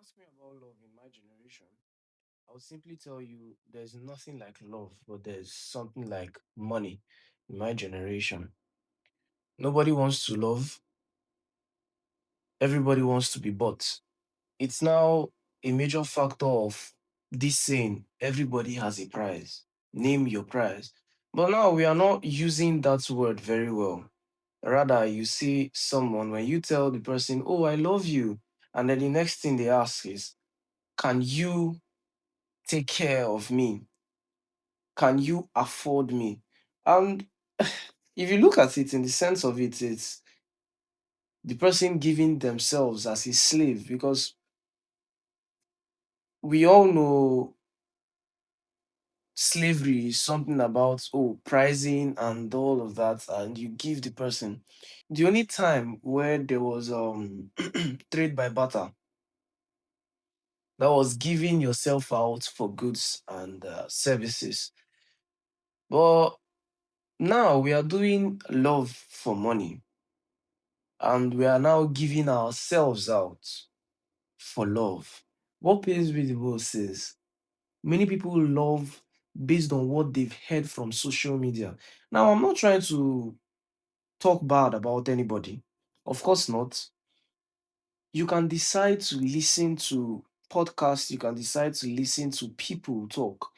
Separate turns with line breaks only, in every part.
ask me about love in my generation, I would simply tell you there's nothing like love, but there's something like money in my generation. Nobody wants to love, everybody wants to be bought. It's now a major factor of this saying everybody has a price. Name your price. But now we are not using that word very well. Rather, you see someone when you tell the person, "Oh, I love you," and then the next thing they ask is, "Can you take care of me? Can you afford me?" And if you look at it in the sense of it, it's the person giving themselves as a slave because we all know slavery is something about pricing and all of that, and you give the person. The only time where there was trade by barter, that was giving yourself out for goods and services. But now we are doing love for money, and we are now giving ourselves out for love. What pays me the most is many people love based on what they've heard from social media. Now, I'm not trying to talk bad about anybody. Of course not. You can decide to listen to podcasts, you can decide to listen to people talk.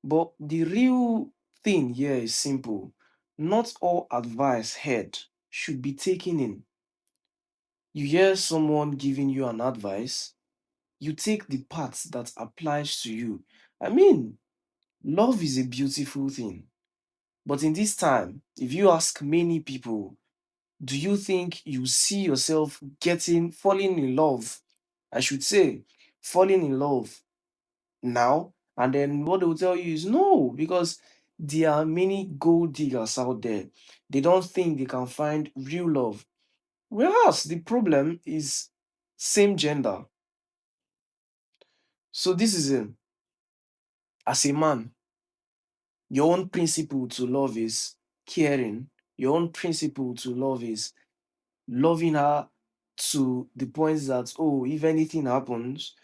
But the real thing here is simple. Not all advice heard should be taken in. You hear someone giving you an advice, you take the part that applies to you. I mean, love is a beautiful thing. But in this time, if you ask many people, do you think you see yourself falling in love? I should say, falling in love now. And then what they will tell you is no, because there are many gold diggers out there. They don't think they can find real love. Whereas the problem is same gender. So this is it. As a man, your own principle to love is caring. Your own principle to love is loving her to the point that, oh, if anything happens,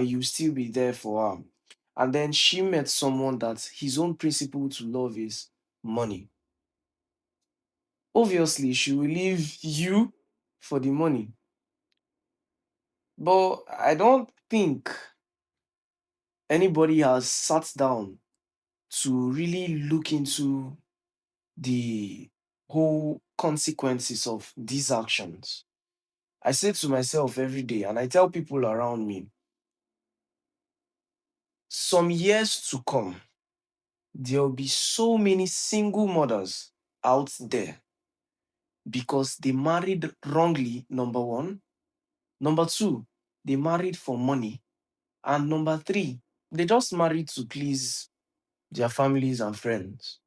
you still be there for her. And then she met someone that his own principle to love is money. Obviously, she will leave you for the money. But I don't think anybody has sat down to really look into the whole consequences of these actions. I say to myself every day, and I tell people around me, some years to come, there will be so many single mothers out there because they married wrongly, number one. Number two, they married for money. And number three, they just married to please their families and friends.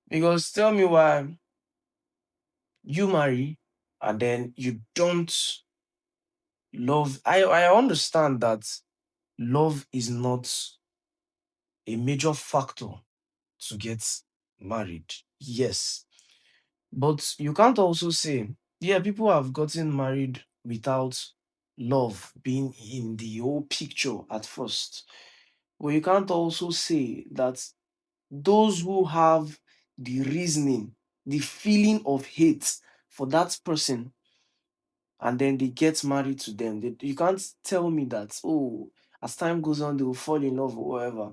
Because tell me why you marry and then you don't love. I understand that love is not a major factor to get married. Yes. But you can't also say, yeah, people have gotten married without love being in the whole picture at first. But you can't also say that those who have the reasoning, the feeling of hate for that person, and then they get married to them, you can't tell me that, oh, as time goes on, they will fall in love or whatever.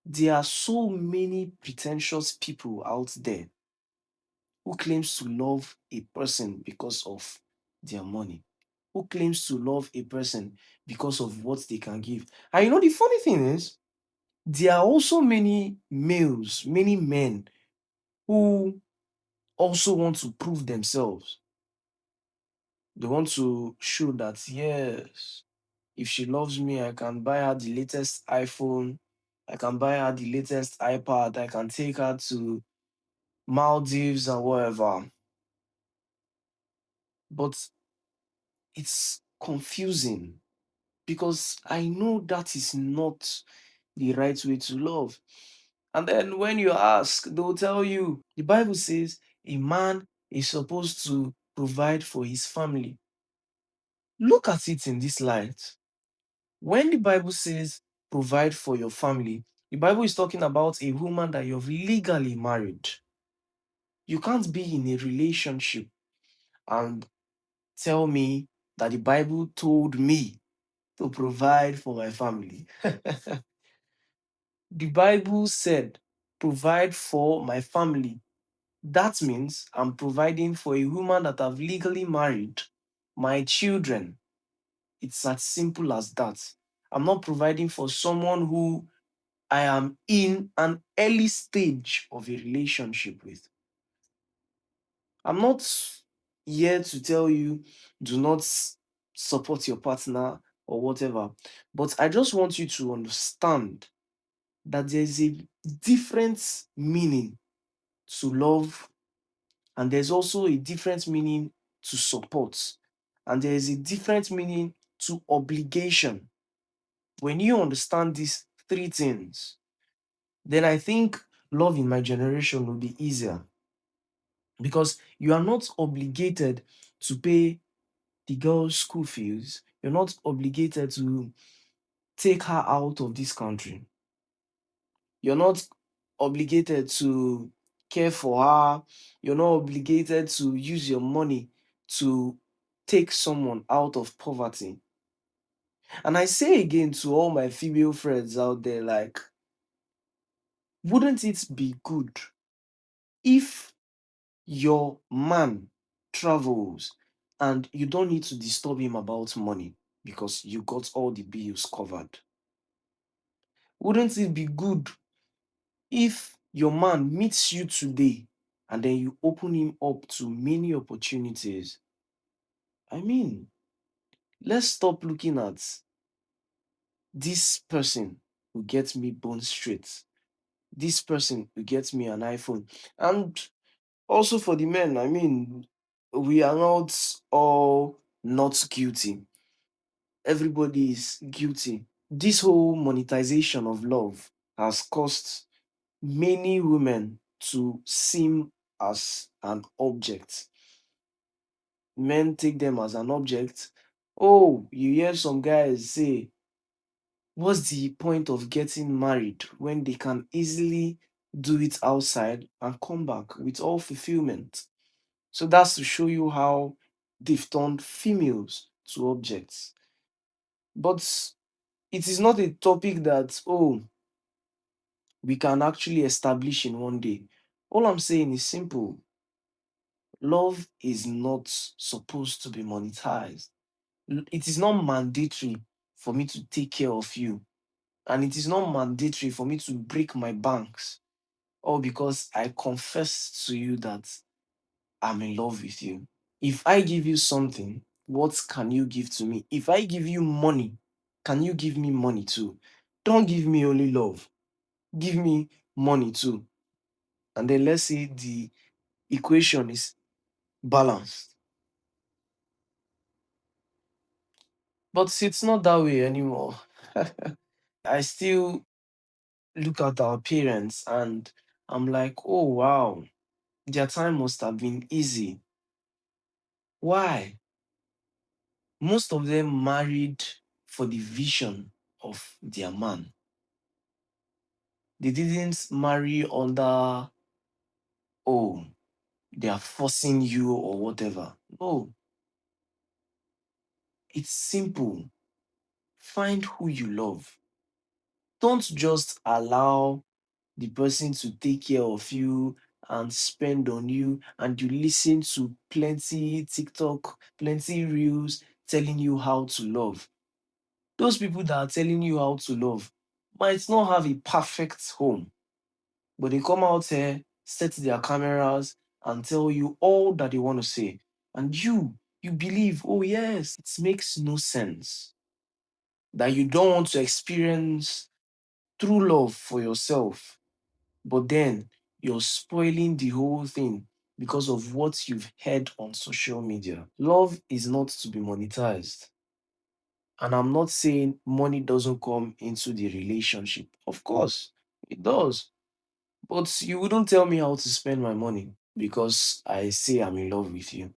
There are so many pretentious people out there who claims to love a person because of their money, who claims to love a person because of what they can give. And the funny thing is, there are also many males, many men who also want to prove themselves. They want to show that, yes, if she loves me, I can buy her the latest iPhone, I can buy her the latest iPad, I can take her to Maldives and whatever. But it's confusing because I know that is not the right way to love. And then when you ask, they'll tell you the Bible says a man is supposed to provide for his family. Look at it in this light. When the Bible says provide for your family, the Bible is talking about a woman that you've legally married. You can't be in a relationship and tell me that the Bible told me to provide for my family. The Bible said, provide for my family. That means I'm providing for a woman that I've legally married, my children. It's as simple as that. I'm not providing for someone who I am in an early stage of a relationship with. I'm not here to tell you do not support your partner or whatever, but I just want you to understand that there's a different meaning to love, and there's also a different meaning to support, and there is a different meaning to obligation. When you understand these three things, then I think love in my generation will be easier because you are not obligated to pay the girl's school fees. You're not obligated to take her out of this country. You're not obligated to care for her. You're not obligated to use your money to take someone out of poverty. And I say again to all my female friends out there, like, wouldn't it be good if your man travels and you don't need to disturb him about money because you got all the bills covered? Wouldn't it be good if your man meets you today and then you open him up to many opportunities? I mean, let's stop looking at this person who gets me bone straight, this person who gets me an iPhone. And also for the men, I mean, we are not all not guilty. Everybody is guilty. This whole monetization of love has caused many women to seem as an object. Men take them as an object. Oh, you hear some guys say, what's the point of getting married when they can easily do it outside and come back with all fulfillment? So that's to show you how they've turned females to objects. But it is not a topic that, oh, we can actually establish in one day. All I'm saying is simple. Love is not supposed to be monetized. It is not mandatory for me to take care of you. And it is not mandatory for me to break my banks, all because I confess to you that I'm in love with you. If I give you something, what can you give to me? If I give you money, can you give me money too? Don't give me only love. Give me money too. And then let's say the equation is balanced. But it's not that way anymore. I still look at our parents and I'm like, oh wow, their time must have been easy. Why? Most of them married for the vision of their man. They didn't marry under, oh, they are forcing you or whatever. No, it's simple. Find who you love. Don't just allow the person to take care of you and spend on you, and you listen to plenty TikTok, plenty reels telling you how to love. Those people that are telling you how to love might not have a perfect home, but they come out here, set their cameras, and tell you all that they want to say. And you believe, oh, yes, it makes no sense that you don't want to experience true love for yourself, but then you're spoiling the whole thing because of what you've heard on social media. Love is not to be monetized. And I'm not saying money doesn't come into the relationship. Of course, it does. But you wouldn't tell me how to spend my money because I say I'm in love with you.